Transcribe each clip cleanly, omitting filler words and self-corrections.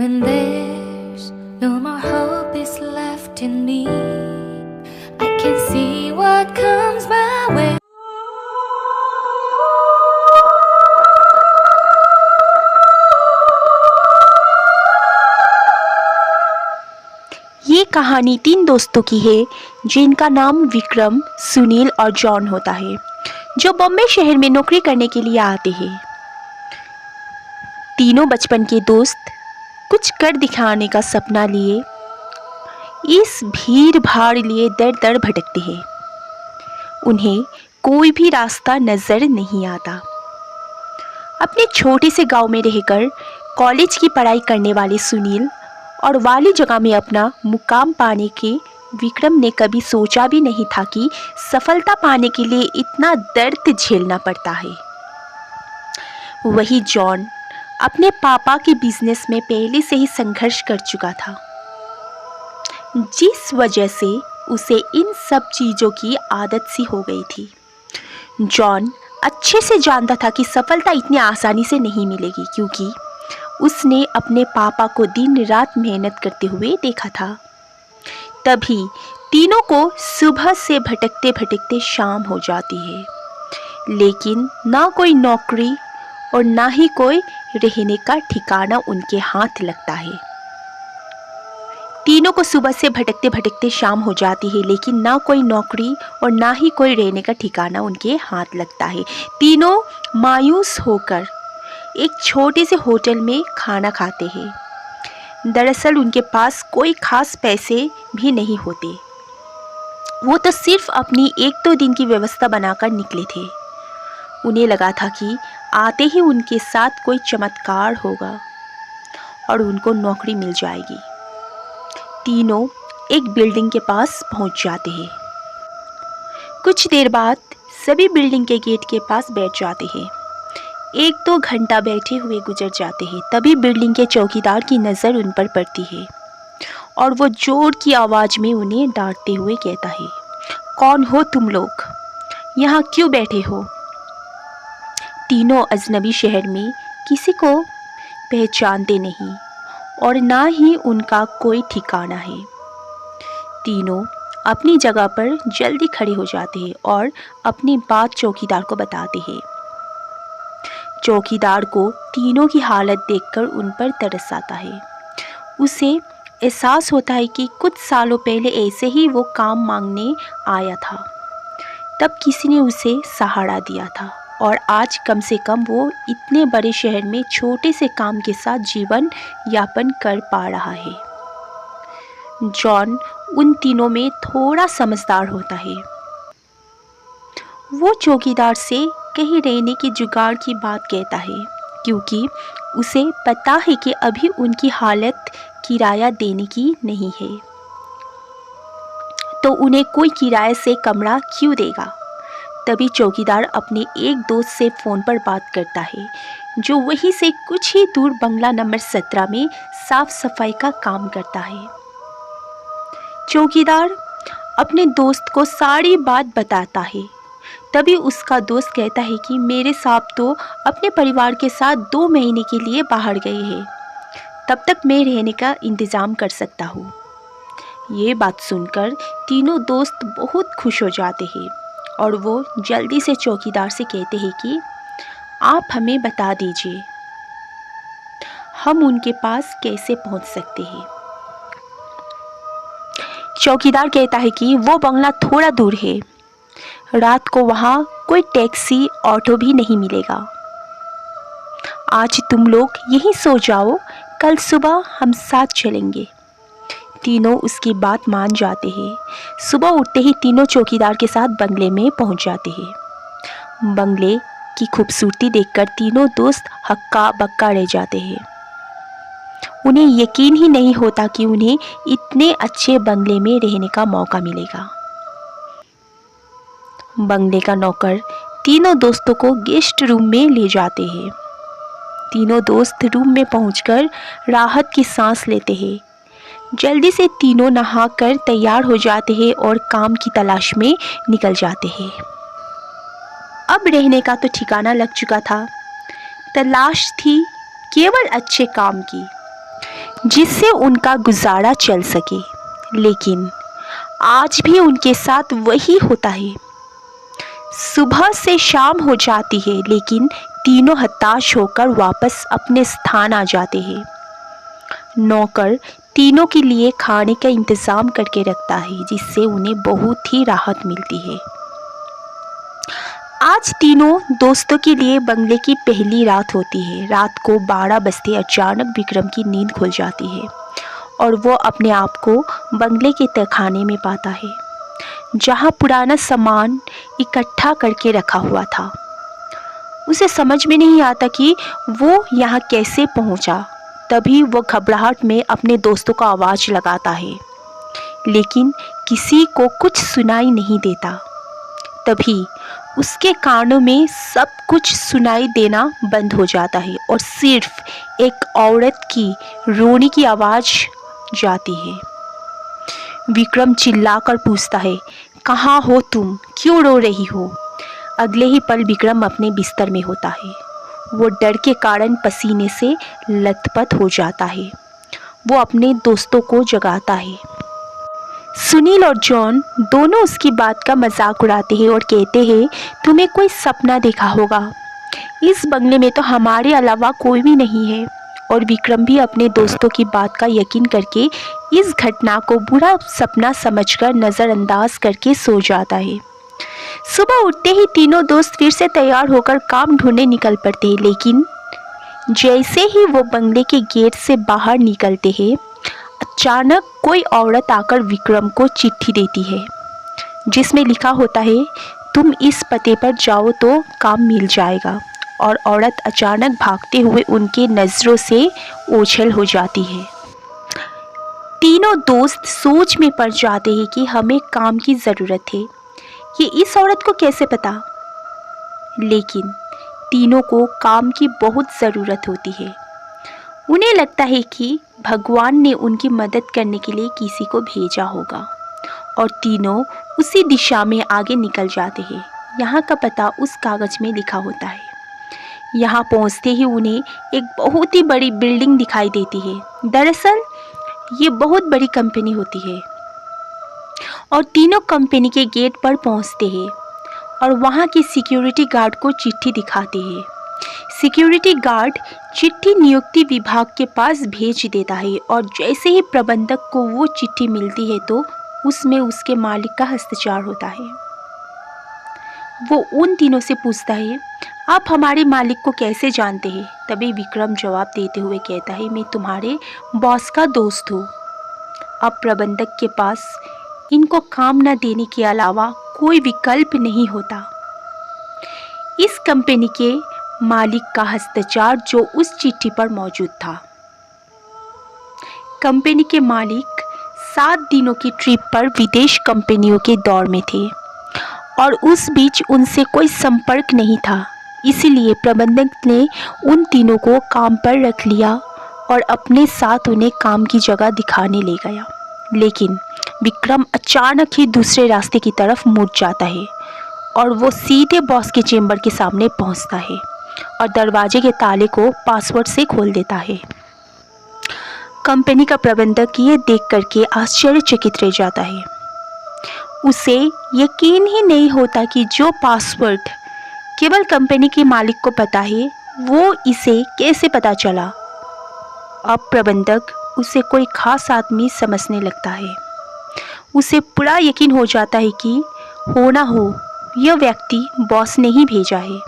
When there's no more hope is left in me, I can see what comes my way. ये कहानी 3 दोस्तों की है जिनका नाम विक्रम, सुनील और जॉन होता है, जो बॉम्बे शहर में नौकरी करने के लिए आते हैं। तीनों बचपन के दोस्त कुछ कर दिखाने का सपना लिए इस भीड़ भाड़ लिए दर दर भटकते हैं। उन्हें कोई भी रास्ता नजर नहीं आता। अपने छोटे से गांव में रहकर कॉलेज की पढ़ाई करने वाले सुनील और वाली जगह में अपना मुकाम पाने के विक्रम ने कभी सोचा भी नहीं था कि सफलता पाने के लिए इतना दर्द झेलना पड़ता है। वही जॉन अपने पापा के बिजनेस में पहले से ही संघर्ष कर चुका था, जिस वजह से उसे इन सब चीज़ों की आदत सी हो गई थी। जॉन अच्छे से जानता था कि सफलता इतनी आसानी से नहीं मिलेगी, क्योंकि उसने अपने पापा को दिन रात मेहनत करते हुए देखा था। तभी तीनों को सुबह से भटकते भटकते शाम हो जाती है, लेकिन ना कोई नौकरी और ना ही कोई रहने का ठिकाना उनके हाथ लगता है। तीनों को सुबह से भटकते भटकते शाम हो जाती है, लेकिन ना कोई नौकरी और ना ही कोई रहने का ठिकाना उनके हाथ लगता है। तीनों मायूस होकर एक छोटे से होटल में खाना खाते हैं। दरअसल उनके पास कोई खास पैसे भी नहीं होते। वो तो सिर्फ अपनी 1-2 दिन की व्यवस्था बनाकर निकले थे। उन्हें लगा था कि आते ही उनके साथ कोई चमत्कार होगा और उनको नौकरी मिल जाएगी। तीनों एक बिल्डिंग के पास पहुंच जाते हैं। कुछ देर बाद सभी बिल्डिंग के गेट के पास बैठ जाते हैं। 1-2 घंटा बैठे हुए गुजर जाते हैं। तभी बिल्डिंग के चौकीदार की नज़र उन पर पड़ती है और वो जोर की आवाज़ में उन्हें डांटते हुए कहता है, कौन हो तुम लोग? यहाँ क्यों बैठे हो? तीनों अजनबी शहर में किसी को पहचानते नहीं और ना ही उनका कोई ठिकाना है। तीनों अपनी जगह पर जल्दी खड़े हो जाते हैं और अपनी बात चौकीदार को बताते हैं। चौकीदार को तीनों की हालत देखकर उन पर तरस आता है। उसे एहसास होता है कि कुछ सालों पहले ऐसे ही वो काम मांगने आया था। तब किसी ने उसे सहारा दिया था और आज कम से कम वो इतने बड़े शहर में छोटे से काम के साथ जीवन यापन कर पा रहा है। जॉन उन तीनों में थोड़ा समझदार होता है। वो चौकीदार से कहीं रहने की जुगाड़ की बात कहता है, क्योंकि उसे पता है कि अभी उनकी हालत किराया देने की नहीं है, तो उन्हें कोई किराए से कमरा क्यों देगा। तभी चौकीदार अपने एक दोस्त से फ़ोन पर बात करता है, जो वहीं से कुछ ही दूर बंगला नंबर 17 में साफ सफाई का काम करता है। चौकीदार अपने दोस्त को सारी बात बताता है। तभी उसका दोस्त कहता है कि मेरे साहब तो अपने परिवार के साथ 2 महीने के लिए बाहर गए हैं, तब तक मैं रहने का इंतज़ाम कर सकता हूँ। ये बात सुनकर तीनों दोस्त बहुत खुश हो जाते हैं और वो जल्दी से चौकीदार से कहते हैं कि आप हमें बता दीजिए हम उनके पास कैसे पहुँच सकते हैं। चौकीदार कहता है कि वो बंगला थोड़ा दूर है, रात को वहाँ कोई टैक्सी ऑटो भी नहीं मिलेगा। आज तुम लोग यहीं सो जाओ, कल सुबह हम साथ चलेंगे। तीनों उसकी बात मान जाते हैं। सुबह उठते ही तीनों चौकीदार के साथ बंगले में पहुंच जाते हैं। बंगले की खूबसूरती देखकर तीनों दोस्त हक्का बक्का रह जाते हैं। उन्हें यकीन ही नहीं होता कि उन्हें इतने अच्छे बंगले में रहने का मौका मिलेगा। बंगले का नौकर तीनों दोस्तों को गेस्ट रूम में ले जाते हैं। तीनों दोस्त रूम में पहुंचकर राहत की सांस लेते हैं। जल्दी से तीनों नहाकर तैयार हो जाते हैं और काम की तलाश में निकल जाते हैं। अब रहने का तो ठिकाना लग चुका था, तलाश थी केवल अच्छे काम की। जिससे उनका गुजारा चल सके। लेकिन आज भी उनके साथ वही होता है। सुबह से शाम हो जाती है लेकिन तीनों हताश होकर वापस अपने स्थान आ जाते हैं। नौकर तीनों के लिए खाने का इंतज़ाम करके रखता है जिससे उन्हें बहुत ही राहत मिलती है। आज तीनों दोस्तों के लिए बंगले की पहली रात होती है। रात को 12 बजते अचानक विक्रम की नींद खुल जाती है और वो अपने आप को बंगले के तहखाने में पाता है जहाँ पुराना सामान इकट्ठा करके रखा हुआ था। उसे समझ में नहीं आता कि वो यहाँ कैसे पहुँचा। तभी वो घबराहट में अपने दोस्तों का आवाज़ लगाता है लेकिन किसी को कुछ सुनाई नहीं देता। तभी उसके कानों में सब कुछ सुनाई देना बंद हो जाता है और सिर्फ एक औरत की रोने की आवाज़ जाती है। विक्रम चिल्लाकर पूछता है, कहाँ हो तुम, क्यों रो रही हो? अगले ही पल विक्रम अपने बिस्तर में होता है। वो डर के कारण पसीने से लथपथ हो जाता है। वो अपने दोस्तों को जगाता है। सुनील और जॉन दोनों उसकी बात का मजाक उड़ाते हैं और कहते हैं, तुम्हें कोई सपना देखा होगा। इस बंगले में तो हमारे अलावा कोई भी नहीं है। और विक्रम भी अपने दोस्तों की बात का यकीन करके इस घटना को बुरा सपना समझकर नज़रअंदाज करके सो जाता है। सुबह उठते ही तीनों दोस्त फिर से तैयार होकर काम ढूंढने निकल पड़ते हैं। लेकिन जैसे ही वो बंगले के गेट से बाहर निकलते हैं अचानक कोई औरत आकर विक्रम को चिट्ठी देती है जिसमें लिखा होता है, तुम इस पते पर जाओ तो काम मिल जाएगा। और औरत अचानक भागते हुए उनके नज़रों से ओझल हो जाती है। तीनों दोस्त सोच में पड़ जाते हैं कि हमें काम की ज़रूरत है। ये इस औरत को कैसे पता? लेकिन तीनों को काम की बहुत ज़रूरत होती है। उन्हें लगता है कि भगवान ने उनकी मदद करने के लिए किसी को भेजा होगा और तीनों उसी दिशा में आगे निकल जाते हैं। यहाँ का पता उस कागज़ में लिखा होता है। यहाँ पहुँचते ही उन्हें एक बहुत ही बड़ी बिल्डिंग दिखाई देती है। दरअसल ये बहुत बड़ी कंपनी होती है और तीनों कंपनी के गेट पर पहुँचते हैं और वहाँ के सिक्योरिटी गार्ड को चिट्ठी दिखाते हैं। सिक्योरिटी गार्ड चिट्ठी नियुक्ति विभाग के पास भेज देता है और जैसे ही प्रबंधक को वो चिट्ठी मिलती है तो उसमें उसके मालिक का हस्ताक्षर होता है। वो उन तीनों से पूछता है, आप हमारे मालिक को कैसे जानते हैं? तभी विक्रम जवाब देते हुए कहता है, मैं तुम्हारे बॉस का दोस्त हूँ। अब प्रबंधक के पास इनको काम न देने के अलावा कोई विकल्प नहीं होता। इस कंपनी के मालिक का हस्ताक्षर जो उस चिट्ठी पर मौजूद था। कंपनी के मालिक 7 दिनों की ट्रिप पर विदेश कंपनियों के दौर में थे और उस बीच उनसे कोई संपर्क नहीं था। इसीलिए प्रबंधक ने उन तीनों को काम पर रख लिया और अपने साथ उन्हें काम की जगह दिखाने ले गया। लेकिन विक्रम अचानक ही दूसरे रास्ते की तरफ मुड़ जाता है और वो सीधे बॉस के चेंबर के सामने पहुंचता है और दरवाजे के ताले को पासवर्ड से खोल देता है। कंपनी का प्रबंधक ये देख करके आश्चर्यचकित रह जाता है। उसे यकीन ही नहीं होता कि जो पासवर्ड केवल कंपनी के मालिक को पता है वो इसे कैसे पता चला। अब प्रबंधक उसे कोई खास आदमी समझने लगता है। उसे पूरा यकीन हो जाता है कि हो ना हो यह व्यक्ति बॉस ने ही भेजा है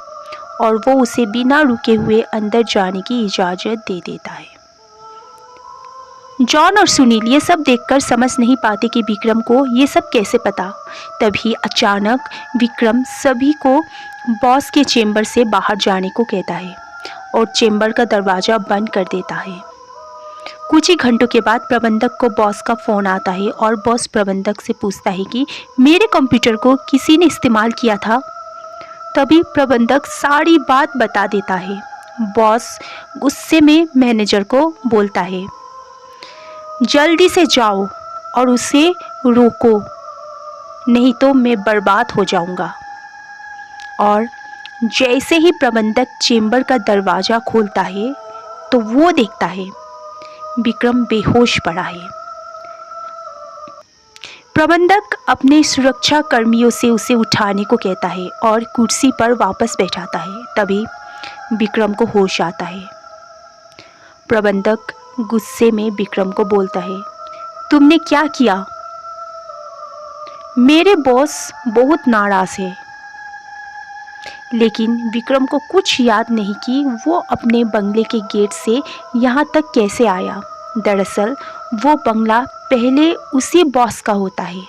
और वो उसे बिना रुके हुए अंदर जाने की इजाज़त दे देता है। जॉन और सुनील ये सब देखकर समझ नहीं पाते कि विक्रम को ये सब कैसे पता। तभी अचानक विक्रम सभी को बॉस के चेंबर से बाहर जाने को कहता है और चेंबर का दरवाज़ा बंद कर देता है। कुछ ही घंटों के बाद प्रबंधक को बॉस का फ़ोन आता है और बॉस प्रबंधक से पूछता है कि मेरे कंप्यूटर को किसी ने इस्तेमाल किया था। तभी प्रबंधक सारी बात बता देता है। बॉस गुस्से में मैनेजर को बोलता है, जल्दी से जाओ और उसे रोको, नहीं तो मैं बर्बाद हो जाऊंगा। और जैसे ही प्रबंधक चेंबर का दरवाज़ा खोलता है तो वो देखता है विक्रम बेहोश पड़ा है। प्रबंधक अपने सुरक्षा कर्मियों से उसे उठाने को कहता है और कुर्सी पर वापस बैठाता है। तभी विक्रम को होश आता है। प्रबंधक गुस्से में विक्रम को बोलता है, तुमने क्या किया? मेरे बॉस बहुत नाराज है। लेकिन विक्रम को कुछ याद नहीं कि वो अपने बंगले के गेट से यहाँ तक कैसे आया। दरअसल वो बंगला पहले उसी बॉस का होता है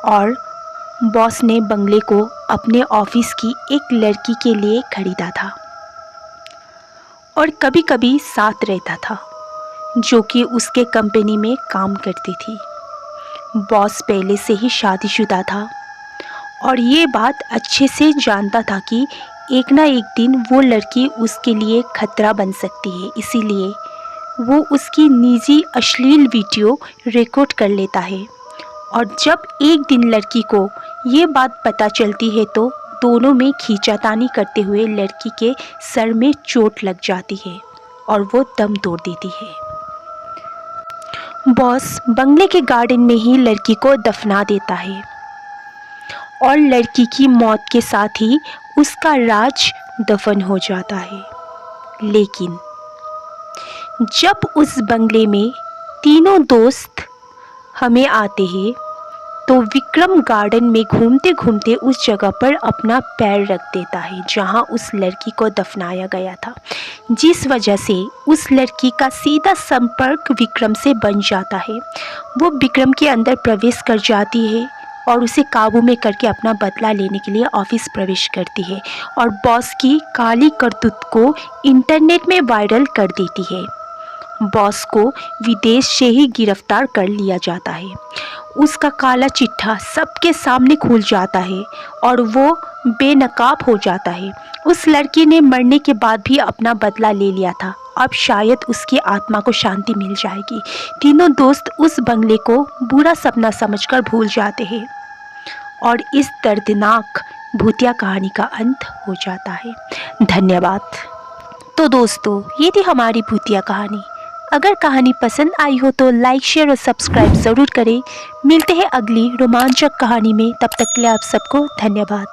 और बॉस ने बंगले को अपने ऑफिस की एक लड़की के लिए खरीदा था और कभी कभी साथ रहता था, जो कि उसके कंपनी में काम करती थी। बॉस पहले से ही शादीशुदा था और ये बात अच्छे से जानता था कि एक ना एक दिन वो लड़की उसके लिए खतरा बन सकती है। इसीलिए वो उसकी निजी अश्लील वीडियो रिकॉर्ड कर लेता है और जब एक दिन लड़की को ये बात पता चलती है तो दोनों में खींचातानी करते हुए लड़की के सर में चोट लग जाती है और वो दम तोड़ देती है। बॉस बंगले के गार्डन में ही लड़की को दफना देता है और लड़की की मौत के साथ ही उसका राज दफन हो जाता है। लेकिन जब उस बंगले में तीनों दोस्त हमें आते हैं तो विक्रम गार्डन में घूमते घूमते उस जगह पर अपना पैर रख देता है जहां उस लड़की को दफनाया गया था, जिस वजह से उस लड़की का सीधा संपर्क विक्रम से बन जाता है। वो विक्रम के अंदर प्रवेश कर जाती है और उसे काबू में करके अपना बदला लेने के लिए ऑफिस प्रवेश करती है और बॉस की काली करतूत को इंटरनेट में वायरल कर देती है। बॉस को विदेश से ही गिरफ्तार कर लिया जाता है। उसका काला चिट्ठा सबके सामने खुल जाता है और वो बेनकाब हो जाता है। उस लड़की ने मरने के बाद भी अपना बदला ले लिया था। अब शायद उसकी आत्मा को शांति मिल जाएगी। तीनों दोस्त उस बंगले को बुरा सपना समझकर भूल जाते हैं और इस दर्दनाक भूतिया कहानी का अंत हो जाता है। धन्यवाद। तो दोस्तों, ये थी हमारी भूतिया कहानी। अगर कहानी पसंद आई हो तो लाइक, शेयर और सब्सक्राइब ज़रूर करें। मिलते हैं अगली रोमांचक कहानी में। तब तक के लिए आप सबको धन्यवाद।